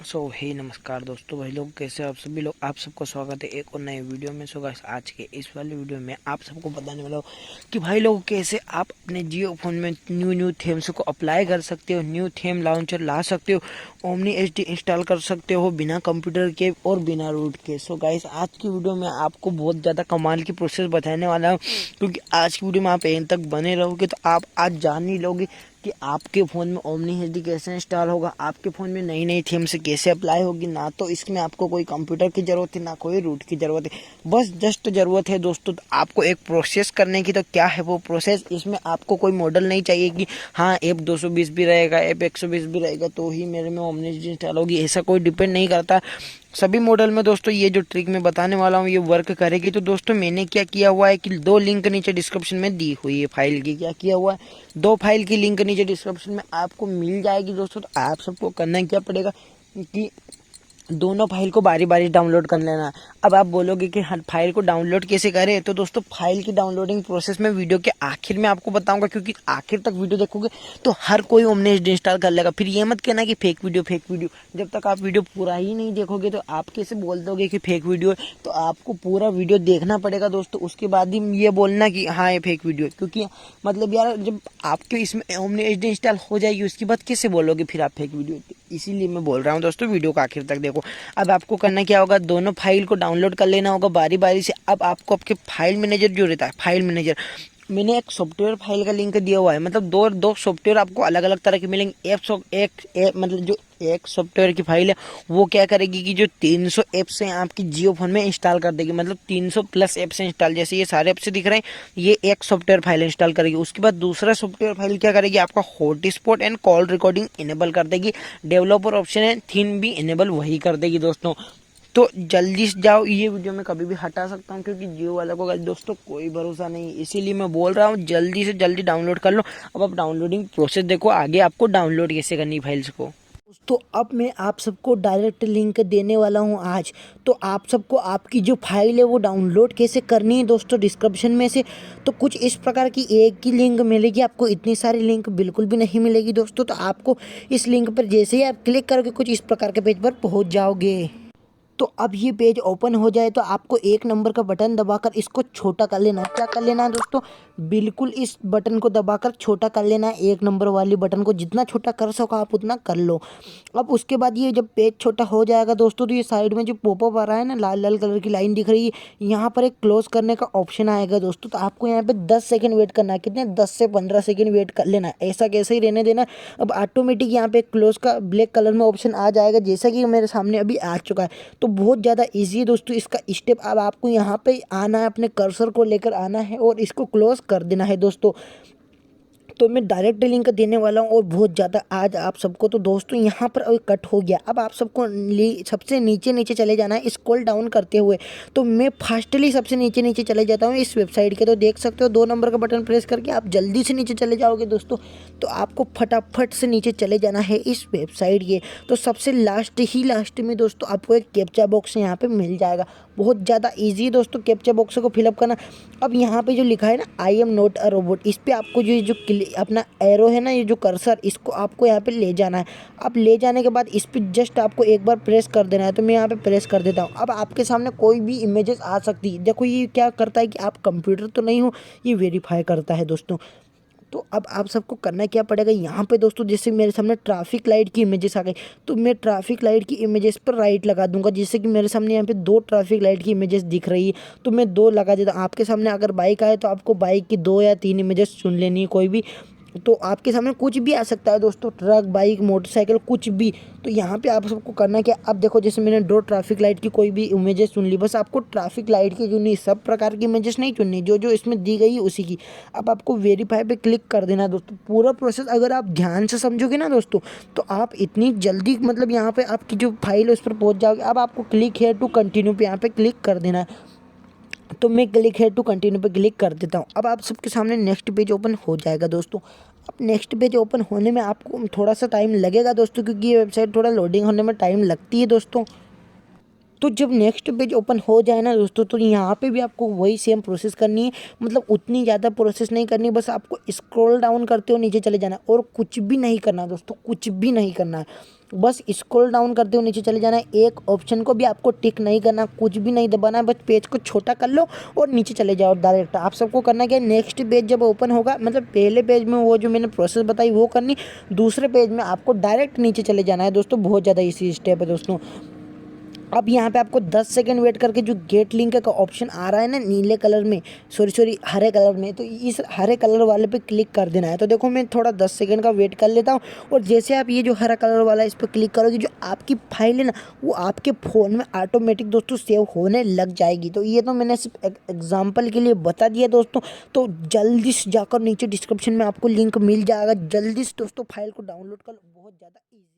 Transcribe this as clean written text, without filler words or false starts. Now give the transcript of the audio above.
हे नमस्कार दोस्तों, भाई लोग कैसे हो आप सभी लोग। आप सबको स्वागत है एक और नए वीडियो में। गाइस आज के इस वाले वीडियो में आप सबको बताने वाला हूँ कि भाई लोग कैसे आप अपने जियो फोन में न्यू थीम्स को अप्लाई कर सकते हो, न्यू थीम लॉन्चर ला सकते हो, ओमनी एचडी इंस्टॉल कर सकते हो बिना कंप्यूटर के और बिना रूट के। गाइस आज की वीडियो में आपको बहुत ज़्यादा कमाल की प्रोसेस बताने वाला हूँ, क्योंकि आज की वीडियो में आप एंड तक बने रहोगे तो आप आज जान ही लोगे कि आपके फ़ोन में ओमनी एचडी कैसे इंस्टॉल होगा, आपके फ़ोन में नई नई थीम से कैसे अप्लाई होगी। ना तो इसमें आपको कोई कंप्यूटर की ज़रूरत है, ना कोई रूट की ज़रूरत है, बस जस्ट ज़रूरत है दोस्तों तो आपको एक प्रोसेस करने की। तो क्या है वो प्रोसेस? इसमें आपको कोई मॉडल नहीं चाहिए कि हाँ ऐप 220 भी रहेगा, ऐप 120 भी रहेगा तो ही मेरे में ओमनी एचडी इंस्टॉल होगी, ऐसा कोई डिपेंड नहीं करता। सभी मॉडल में दोस्तों ये जो ट्रिक मैं बताने वाला हूँ ये वर्क करेगी। तो दोस्तों मैंने क्या किया हुआ है कि दो लिंक नीचे डिस्क्रिप्शन में दी हुई है फाइल की। क्या किया हुआ है, दो फाइल की लिंक नीचे डिस्क्रिप्शन में आपको मिल जाएगी दोस्तों। तो आप सबको करना क्या पड़ेगा कि दोनों फाइल को बारी बारी डाउनलोड कर लेना। अब आप बोलोगे कि हर फाइल को डाउनलोड कैसे करें, तो दोस्तों फाइल की डाउनलोडिंग प्रोसेस में वीडियो के आखिर में आपको बताऊंगा, क्योंकि आखिर तक वीडियो देखोगे तो हर कोई ओमनी एचडी इंस्टॉल कर लेगा। फिर ये मत कहना कि फेक वीडियो। जब तक आप वीडियो पूरा ही नहीं देखोगे तो आप कैसे बोल दोगे कि फेक वीडियो है। तो आपको पूरा वीडियो देखना पड़ेगा दोस्तों, उसके बाद ही ये बोलना कि हाँ ये फेक वीडियो है। क्योंकि मतलब यार जब आपके इसमें ओमनी एचडी इंस्टॉल हो जाएगी उसके बाद कैसे बोलोगे फिर आप फेक वीडियो। इसीलिए मैं बोल रहा हूँ दोस्तों वीडियो को आखिर तक देखो। अब आपको करना क्या होगा, दोनों फाइल को डाउनलोड कर लेना होगा बारी बारी से। अब आपको आपके फाइल मैनेजर जो रहता है, फाइल मैनेजर मैंने एक सॉफ्टवेयर फाइल का लिंक दिया हुआ है। मतलब दो दो सॉफ्टवेयर आपको अलग अलग तरह के मिलेंगे। मतलब जो एक सॉफ्टवेयर की फाइल है वो क्या करेगी कि जो 300 ऐप्स हैं आपकी जियो फोन में इंस्टॉल कर देगी। मतलब 300 प्लस ऐप्स इंस्टॉल, जैसे ये सारे ऐप्स दिख रहे हैं, ये एक सॉफ्टवेयर फाइल इंस्टॉल करेगी। उसके बाद दूसरा सॉफ्टवेयर फाइल क्या करेगी, आपका hotspot and call recording enable कर देगी। डेवलपर ऑप्शन है, थीम भी इनेबल वही कर देगी दोस्तों। तो जल्दी से जाओ, ये वीडियो मैं कभी भी हटा सकता हूँ क्योंकि जियो वाला को दोस्तों कोई भरोसा नहीं, इसीलिए मैं बोल रहा हूँ जल्दी से जल्दी डाउनलोड कर लो। अब आप डाउनलोडिंग प्रोसेस देखो आगे आपको डाउनलोड कैसे करनी फाइल्स को। तो अब मैं आप सबको डायरेक्ट लिंक देने वाला हूं आज। तो आप सबको आपकी जो फाइल है वो डाउनलोड कैसे करनी है दोस्तों, डिस्क्रिप्शन में से तो कुछ इस प्रकार की एक ही लिंक मिलेगी आपको, इतनी सारी लिंक बिल्कुल भी नहीं मिलेगी दोस्तों। तो आपको इस लिंक पर जैसे ही आप क्लिक करोगे कुछ इस प्रकार के पेज पर पहुंच जाओगे। तो अब ये पेज ओपन हो जाए तो आपको एक नंबर का बटन दबाकर इसको छोटा कर लेना है। क्या कर लेना है दोस्तों, बिल्कुल इस बटन को दबाकर छोटा कर लेना है। एक नंबर वाली बटन को जितना छोटा कर सको आप उतना कर लो। अब उसके बाद ये जब पेज छोटा हो जाएगा दोस्तों तो ये साइड में जो पॉपअप आ रहा है ना, लाल लाल कलर की लाइन दिख रही है, यहाँ पर एक क्लोज करने का ऑप्शन आएगा दोस्तों। तो आपको यहाँ पे 10 सेकंड वेट करना है। कितने, 10 से 15 सेकंड वेट कर लेना है, ऐसा कैसे ही रहने देना। अब ऑटोमेटिक यहाँ पे क्लोज का ब्लैक कलर में ऑप्शन आ जाएगा, जैसा कि मेरे सामने अभी आ चुका है। तो बहुत ज़्यादा इजी है दोस्तों इसका स्टेप। अब आपको यहाँ पे आना है, अपने कर्सर को लेकर आना है और इसको क्लोज कर देना है दोस्तों। तो मैं डायरेक्ट लिंक देने वाला हूँ और बहुत ज़्यादा आज आप सबको। तो दोस्तों यहाँ पर अभी कट हो गया। अब आप सबको सबसे नीचे नीचे चले जाना है स्क्रॉल डाउन करते हुए। तो मैं फास्टली सबसे नीचे नीचे चले जाता हूँ इस वेबसाइट के। तो देख सकते हो 2 नंबर का बटन प्रेस करके आप जल्दी से नीचे चले जाओगे दोस्तों। तो आपको फटाफट से नीचे चले जाना है इस वेबसाइट के। तो सबसे लास्ट में दोस्तों आपको एक कैप्चा बॉक्स यहाँ पे मिल जाएगा। बहुत ज़्यादा ईजी दोस्तों कैप्चा बॉक्स को फिलअप करना। अब यहाँ पे जो लिखा है ना I am not a robot, इस पर आपको जो अपना एरो है ना, ये जो कर्सर, इसको आपको यहाँ पे ले जाना है। अब ले जाने के बाद इस पर जस्ट आपको एक बार प्रेस कर देना है। तो मैं यहाँ पे प्रेस कर देता हूँ। अब आपके सामने कोई भी इमेजेस आ सकती है। देखो ये क्या करता है कि आप कंप्यूटर तो नहीं हो, ये वेरीफाई करता है दोस्तों। तो अब आप सबको करना क्या पड़ेगा, यहाँ पे दोस्तों जैसे मेरे सामने ट्रैफिक लाइट की इमेजेस आ गई तो मैं ट्रैफिक लाइट की इमेजेस पर राइट लगा दूंगा। जैसे कि मेरे सामने यहाँ पे 2 ट्रैफिक लाइट की इमेजेस दिख रही है तो मैं 2 लगा देता हूँ। आपके सामने अगर बाइक आए तो आपको बाइक की 2 या 3 इमेजेस चुन लेनी है कोई भी। तो आपके सामने कुछ भी आ सकता है दोस्तों, ट्रक, बाइक, मोटरसाइकिल, कुछ भी। तो यहाँ पे आप सबको करना क्या, अब देखो जैसे मैंने 2 ट्रैफिक लाइट की कोई भी इमेजेस चुन ली। बस आपको ट्रैफिक लाइट की चुननी, सब प्रकार की इमेजेस नहीं चुननी, जो जो इसमें दी गई है उसी की। अब आपको वेरीफाई पे क्लिक कर देना दोस्तों। पूरा प्रोसेस अगर आप ध्यान से समझोगे ना दोस्तों तो आप इतनी जल्दी मतलब यहाँ पे आपकी जो फाइल है उस पर पहुँच जाओगे। अब आपको क्लिक हेयर टू कंटिन्यू पे यहाँ पे क्लिक कर देना है। तो मैं क्लिक हेयर टू कंटिन्यू पे क्लिक कर देता हूँ। अब आप सबके सामने नेक्स्ट पेज ओपन हो जाएगा दोस्तों। अब नेक्स्ट पेज ओपन होने में आपको थोड़ा सा टाइम लगेगा दोस्तों, क्योंकि ये वेबसाइट थोड़ा लोडिंग होने में टाइम लगती है दोस्तों। तो जब नेक्स्ट पेज ओपन हो जाए ना दोस्तों, तो यहाँ पे भी आपको वही सेम प्रोसेस करनी है, मतलब उतनी ज़्यादा प्रोसेस नहीं करनी, बस आपको स्क्रॉल डाउन करते हुए नीचे चले जाना है और कुछ भी नहीं करना है दोस्तों, कुछ भी नहीं करना है। बस स्क्रॉल डाउन करते हुए नीचे चले जाना है, एक ऑप्शन को भी आपको टिक नहीं करना, कुछ भी नहीं दबाना है, बस पेज को छोटा कर लो और नीचे चले जाओ डायरेक्ट। आप सबको करना क्या है, नेक्स्ट पेज जब ओपन होगा, मतलब पहले पेज में वो जो मैंने प्रोसेस बताई वो करनी, दूसरे पेज में आपको डायरेक्ट नीचे चले जाना है दोस्तों। बहुत ज़्यादा इजी स्टेप है दोस्तों। अब यहाँ पे आपको 10 सेकंड वेट करके जो गेट लिंक का ऑप्शन आ रहा है ना नीले कलर में, सॉरी हरे कलर में, तो इस हरे कलर वाले पे क्लिक कर देना है। तो देखो मैं थोड़ा 10 सेकंड का वेट कर लेता हूँ, और जैसे आप ये जो हरा कलर वाला इस पर क्लिक करोगे, जो आपकी फाइल है ना वो आपके फ़ोन में ऑटोमेटिक दोस्तों सेव होने लग जाएगी। तो ये तो मैंने सिर्फ एग्जाम्पल के लिए बता दिया दोस्तों। तो जल्दी से जाकर नीचे डिस्क्रिप्शन में आपको लिंक मिल जाएगा, जल्दी से दोस्तों फाइल को डाउनलोड कर लो, बहुत ज़्यादा ईजी।